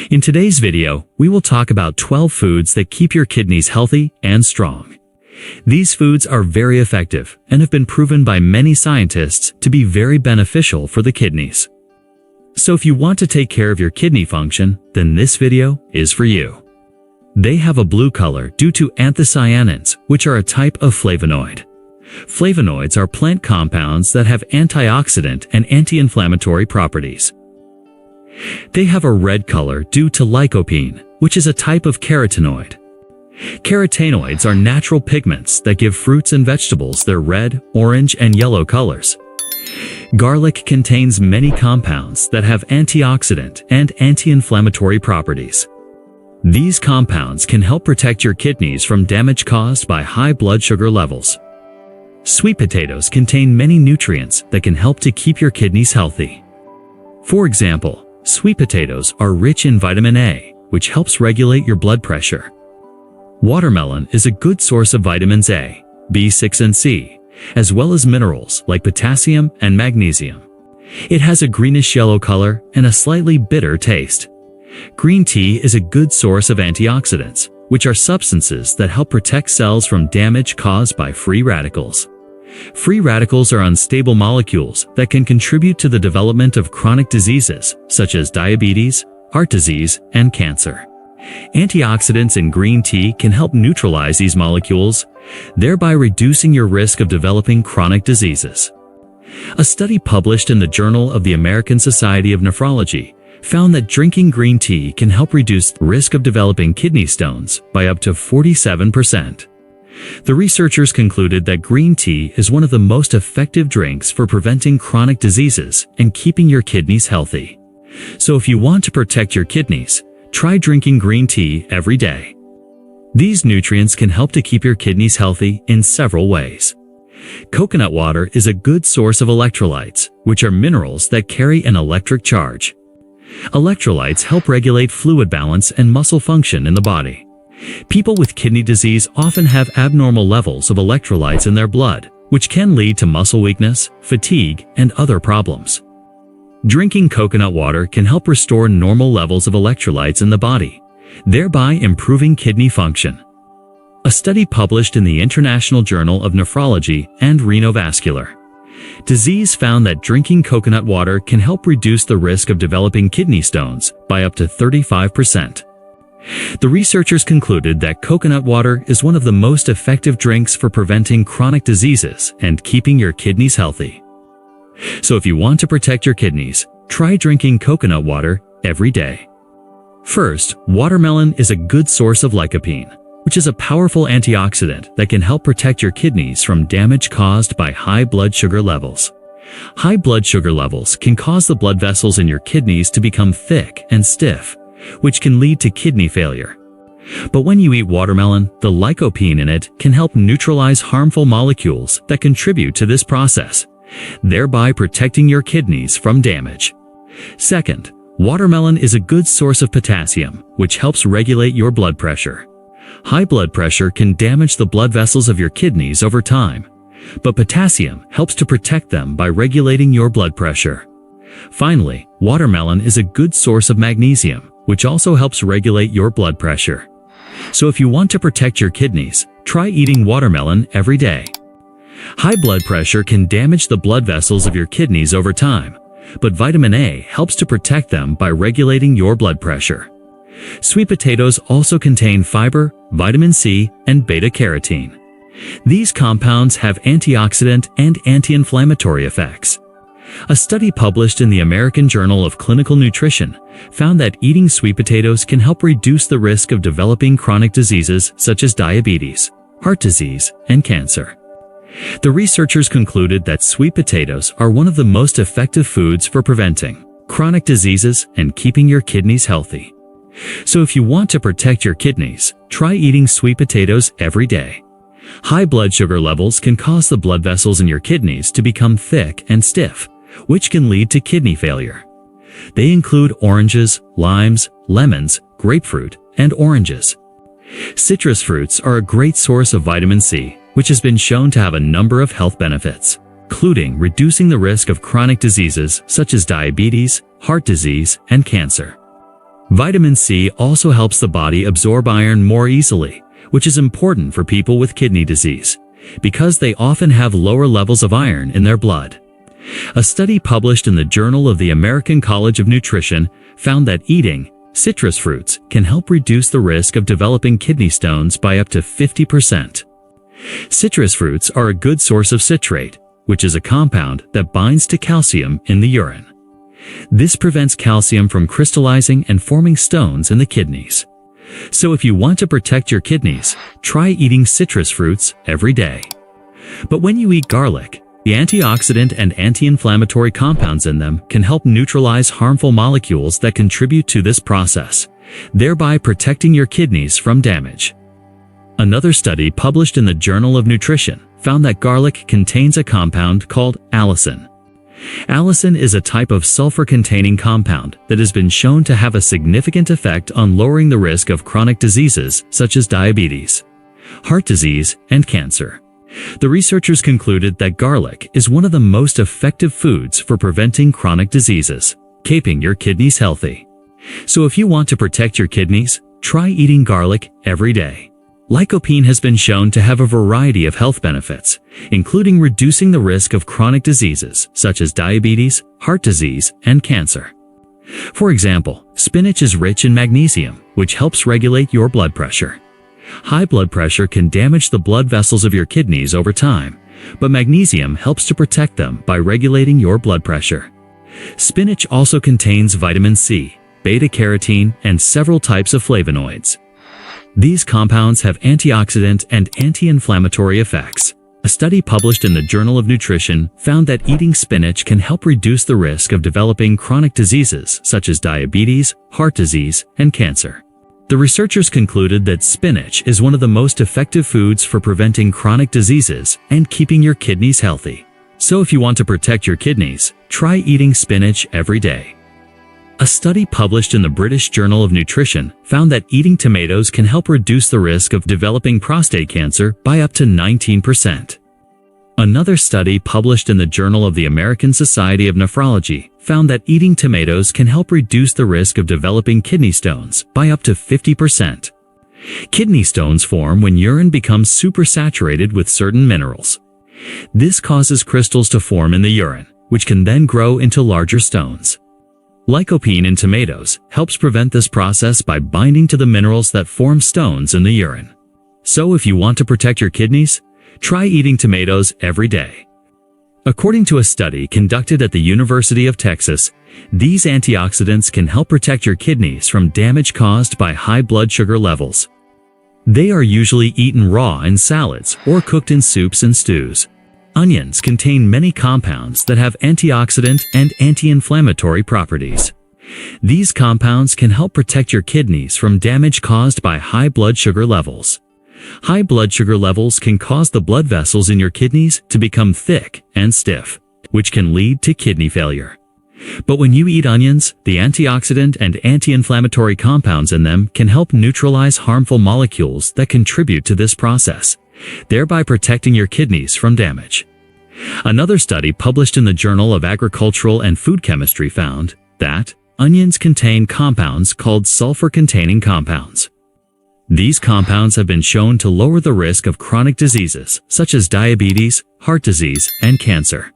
In today's video, we will talk about 12 foods that keep your kidneys healthy and strong. These foods are very effective and have been proven by many scientists to be very beneficial for the kidneys. So if you want to take care of your kidney function, then this video is for you. They have a blue color due to anthocyanins, which are a type of flavonoid. Flavonoids are plant compounds that have antioxidant and anti-inflammatory properties. They have a red color due to lycopene, which is a type of carotenoid. Carotenoids are natural pigments that give fruits and vegetables their red, orange, and yellow colors. Garlic contains many compounds that have antioxidant and anti-inflammatory properties. These compounds can help protect your kidneys from damage caused by high blood sugar levels. Sweet potatoes contain many nutrients that can help to keep your kidneys healthy. For example, sweet potatoes are rich in vitamin A, which helps regulate your blood pressure. Watermelon is a good source of vitamins A, B6 and C, as well as minerals like potassium and magnesium. It has a greenish-yellow color and a slightly bitter taste. Green tea is a good source of antioxidants, which are substances that help protect cells from damage caused by free radicals. Free radicals are unstable molecules that can contribute to the development of chronic diseases such as diabetes, heart disease, and cancer. Antioxidants in green tea can help neutralize these molecules, thereby reducing your risk of developing chronic diseases. A study published in the Journal of the American Society of Nephrology found that drinking green tea can help reduce the risk of developing kidney stones by up to 47%. The researchers concluded that green tea is one of the most effective drinks for preventing chronic diseases and keeping your kidneys healthy. So if you want to protect your kidneys, try drinking green tea every day. These nutrients can help to keep your kidneys healthy in several ways. Coconut water is a good source of electrolytes, which are minerals that carry an electric charge. Electrolytes help regulate fluid balance and muscle function in the body. People with kidney disease often have abnormal levels of electrolytes in their blood, which can lead to muscle weakness, fatigue, and other problems. Drinking coconut water can help restore normal levels of electrolytes in the body, thereby improving kidney function. A study published in the International Journal of Nephrology and Renovascular Disease found that drinking coconut water can help reduce the risk of developing kidney stones by up to 35%. The researchers concluded that coconut water is one of the most effective drinks for preventing chronic diseases and keeping your kidneys healthy. So if you want to protect your kidneys, try drinking coconut water every day. First, watermelon is a good source of lycopene, which is a powerful antioxidant that can help protect your kidneys from damage caused by high blood sugar levels. High blood sugar levels can cause the blood vessels in your kidneys to become thick and stiff, which can lead to kidney failure. But when you eat watermelon, the lycopene in it can help neutralize harmful molecules that contribute to this process, thereby protecting your kidneys from damage. Second, watermelon is a good source of potassium, which helps regulate your blood pressure. High blood pressure can damage the blood vessels of your kidneys over time, but potassium helps to protect them by regulating your blood pressure. Finally, watermelon is a good source of magnesium, which also helps regulate your blood pressure. So if you want to protect your kidneys, try eating watermelon every day. High blood pressure can damage the blood vessels of your kidneys over time, but vitamin A helps to protect them by regulating your blood pressure. Sweet potatoes also contain fiber, vitamin C, and beta-carotene. These compounds have antioxidant and anti-inflammatory effects. A study published in the American Journal of Clinical Nutrition found that eating sweet potatoes can help reduce the risk of developing chronic diseases such as diabetes, heart disease, and cancer. The researchers concluded that sweet potatoes are one of the most effective foods for preventing chronic diseases and keeping your kidneys healthy. So if you want to protect your kidneys, try eating sweet potatoes every day. High blood sugar levels can cause the blood vessels in your kidneys to become thick and stiff, which can lead to kidney failure. They include oranges, limes, lemons, grapefruit, and oranges. Citrus fruits are a great source of vitamin C, which has been shown to have a number of health benefits, including reducing the risk of chronic diseases such as diabetes, heart disease, and cancer. Vitamin C also helps the body absorb iron more easily, which is important for people with kidney disease, because they often have lower levels of iron in their blood. A study published in the Journal of the American College of Nutrition found that eating citrus fruits can help reduce the risk of developing kidney stones by up to 50%. Citrus fruits are a good source of citrate, which is a compound that binds to calcium in the urine. This prevents calcium from crystallizing and forming stones in the kidneys. So if you want to protect your kidneys, try eating citrus fruits every day. But when you eat garlic, the antioxidant and anti-inflammatory compounds in them can help neutralize harmful molecules that contribute to this process, thereby protecting your kidneys from damage. Another study published in the Journal of Nutrition found that garlic contains a compound called allicin. Allicin is a type of sulfur-containing compound that has been shown to have a significant effect on lowering the risk of chronic diseases such as diabetes, heart disease, and cancer. The researchers concluded that garlic is one of the most effective foods for preventing chronic diseases, keeping your kidneys healthy. So if you want to protect your kidneys, try eating garlic every day. Lycopene has been shown to have a variety of health benefits, including reducing the risk of chronic diseases such as diabetes, heart disease, and cancer. For example, spinach is rich in magnesium, which helps regulate your blood pressure. High blood pressure can damage the blood vessels of your kidneys over time, but magnesium helps to protect them by regulating your blood pressure. Spinach also contains vitamin C, beta-carotene, and several types of flavonoids. These compounds have antioxidant and anti-inflammatory effects. A study published in the Journal of Nutrition found that eating spinach can help reduce the risk of developing chronic diseases such as diabetes, heart disease, and cancer. The researchers concluded that spinach is one of the most effective foods for preventing chronic diseases and keeping your kidneys healthy. So if you want to protect your kidneys, try eating spinach every day. A study published in the British Journal of Nutrition found that eating tomatoes can help reduce the risk of developing prostate cancer by up to 19%. Another study published in the Journal of the American Society of Nephrology found that eating tomatoes can help reduce the risk of developing kidney stones by up to 50%. Kidney stones form when urine becomes supersaturated with certain minerals. This causes crystals to form in the urine, which can then grow into larger stones. Lycopene in tomatoes helps prevent this process by binding to the minerals that form stones in the urine. So if you want to protect your kidneys, try eating tomatoes every day. According to a study conducted at the University of Texas, these antioxidants can help protect your kidneys from damage caused by high blood sugar levels. They are usually eaten raw in salads or cooked in soups and stews. Onions contain many compounds that have antioxidant and anti-inflammatory properties. These compounds can help protect your kidneys from damage caused by high blood sugar levels. High blood sugar levels can cause the blood vessels in your kidneys to become thick and stiff, which can lead to kidney failure. But when you eat onions, the antioxidant and anti-inflammatory compounds in them can help neutralize harmful molecules that contribute to this process, thereby protecting your kidneys from damage. Another study published in the Journal of Agricultural and Food Chemistry found that onions contain compounds called sulfur-containing compounds. These compounds have been shown to lower the risk of chronic diseases such as diabetes, heart disease, and cancer.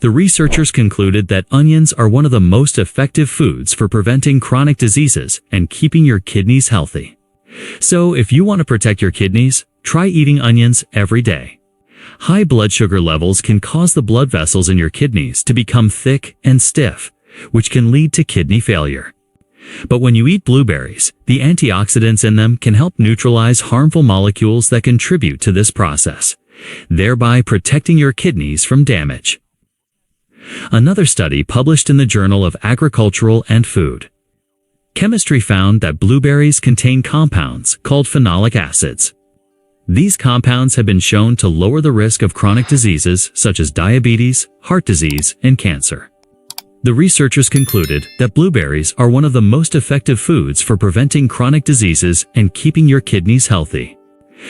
The researchers concluded that onions are one of the most effective foods for preventing chronic diseases and keeping your kidneys healthy. So if you want to protect your kidneys, try eating onions every day. High blood sugar levels can cause the blood vessels in your kidneys to become thick and stiff, which can lead to kidney failure. But when you eat blueberries, the antioxidants in them can help neutralize harmful molecules that contribute to this process, thereby protecting your kidneys from damage. Another study published in the Journal of Agricultural and Food Chemistry found that blueberries contain compounds called phenolic acids. These compounds have been shown to lower the risk of chronic diseases such as diabetes, heart disease, and cancer. The researchers concluded that blueberries are one of the most effective foods for preventing chronic diseases and keeping your kidneys healthy.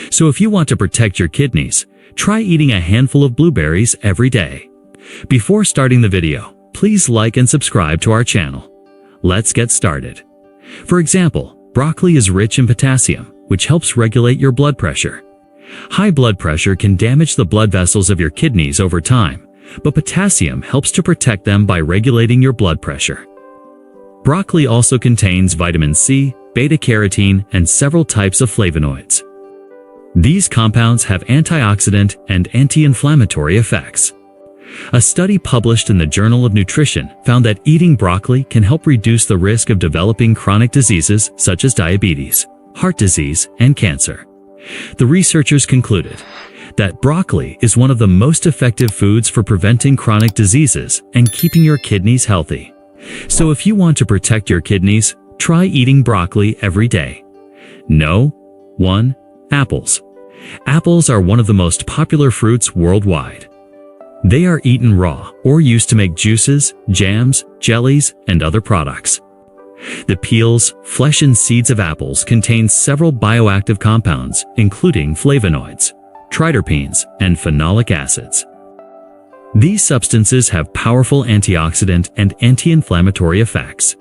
So if you want to protect your kidneys, try eating a handful of blueberries every day. Before starting the video, please like and subscribe to our channel. Let's get started. For example, broccoli is rich in potassium, which helps regulate your blood pressure. High blood pressure can damage the blood vessels of your kidneys over time, but potassium helps to protect them by regulating your blood pressure. Broccoli also contains vitamin C, beta-carotene, and several types of flavonoids. These compounds have antioxidant and anti-inflammatory effects. A study published in the Journal of Nutrition found that eating broccoli can help reduce the risk of developing chronic diseases such as diabetes, heart disease, and cancer. The researchers concluded that broccoli is one of the most effective foods for preventing chronic diseases and keeping your kidneys healthy. So if you want to protect your kidneys, try eating broccoli every day. No. 1. Apples. Apples are one of the most popular fruits worldwide. They are eaten raw or used to make juices, jams, jellies, and other products. The peels, flesh, and seeds of apples contain several bioactive compounds, including flavonoids, triterpenes, and phenolic acids. These substances have powerful antioxidant and anti-inflammatory effects.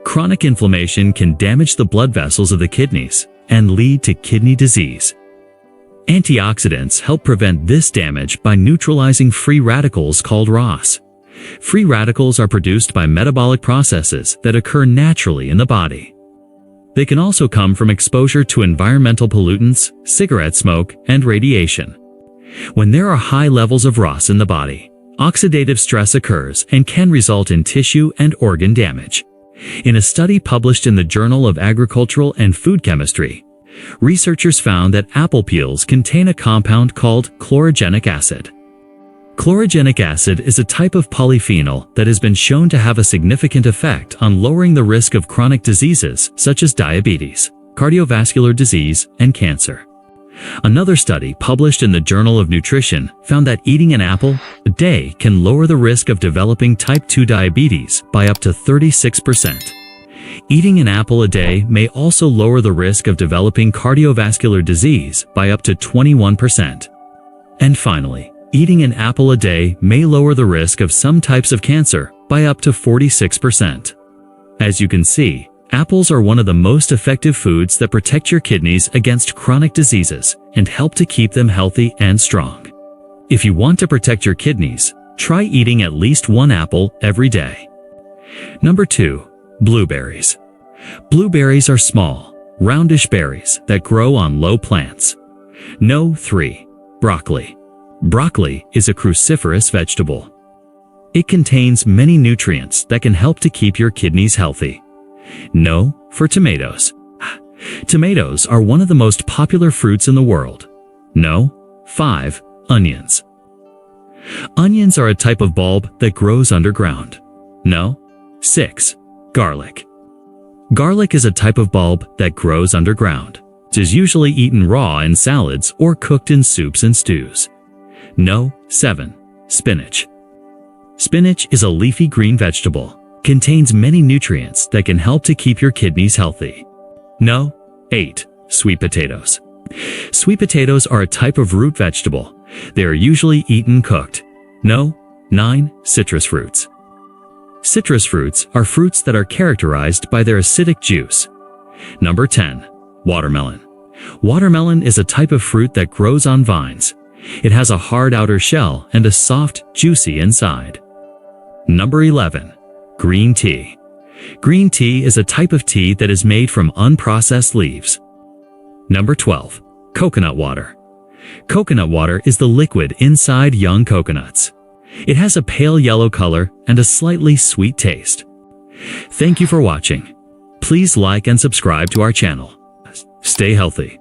Chronic inflammation can damage the blood vessels of the kidneys and lead to kidney disease. Antioxidants help prevent this damage by neutralizing free radicals called ROS. Free radicals are produced by metabolic processes that occur naturally in the body. They can also come from exposure to environmental pollutants, cigarette smoke, and radiation. When there are high levels of ROS in the body, oxidative stress occurs and can result in tissue and organ damage. In a study published in the Journal of Agricultural and Food Chemistry, researchers found that apple peels contain a compound called chlorogenic acid. Chlorogenic acid is a type of polyphenol that has been shown to have a significant effect on lowering the risk of chronic diseases such as diabetes, cardiovascular disease, and cancer. Another study published in the Journal of Nutrition found that eating an apple a day can lower the risk of developing type 2 diabetes by up to 36%. Eating an apple a day may also lower the risk of developing cardiovascular disease by up to 21%. And finally, eating an apple a day may lower the risk of some types of cancer by up to 46%. As you can see, apples are one of the most effective foods that protect your kidneys against chronic diseases and help to keep them healthy and strong. If you want to protect your kidneys, try eating at least one apple every day. Number 2. Blueberries. Blueberries are small, roundish berries that grow on low plants. No. 3. Broccoli. Broccoli is a cruciferous vegetable. It contains many nutrients that can help to keep your kidneys healthy. No. For tomatoes. Tomatoes are one of the most popular fruits in the world. No. 5. Onions. Onions are a type of bulb that grows underground. No. 6. Garlic. Garlic is a type of bulb that grows underground. It is usually eaten raw in salads or cooked in soups and stews. No. 7. Spinach. Spinach is a leafy green vegetable. Contains many nutrients that can help to keep your kidneys healthy. No. 8. Sweet potatoes. Sweet potatoes are a type of root vegetable. They are usually eaten cooked. No. 9. Citrus fruits. Citrus fruits are fruits that are characterized by their acidic juice. Number 10. Watermelon. Watermelon is a type of fruit that grows on vines. It has a hard outer shell and a soft, juicy inside. Number 11. Green tea. Green tea is a type of tea that is made from unprocessed leaves. Number 12. Coconut water. Coconut water is the liquid inside young coconuts. It has a pale yellow color and a slightly sweet taste. Thank you for watching. Please like and subscribe to our channel. Stay healthy.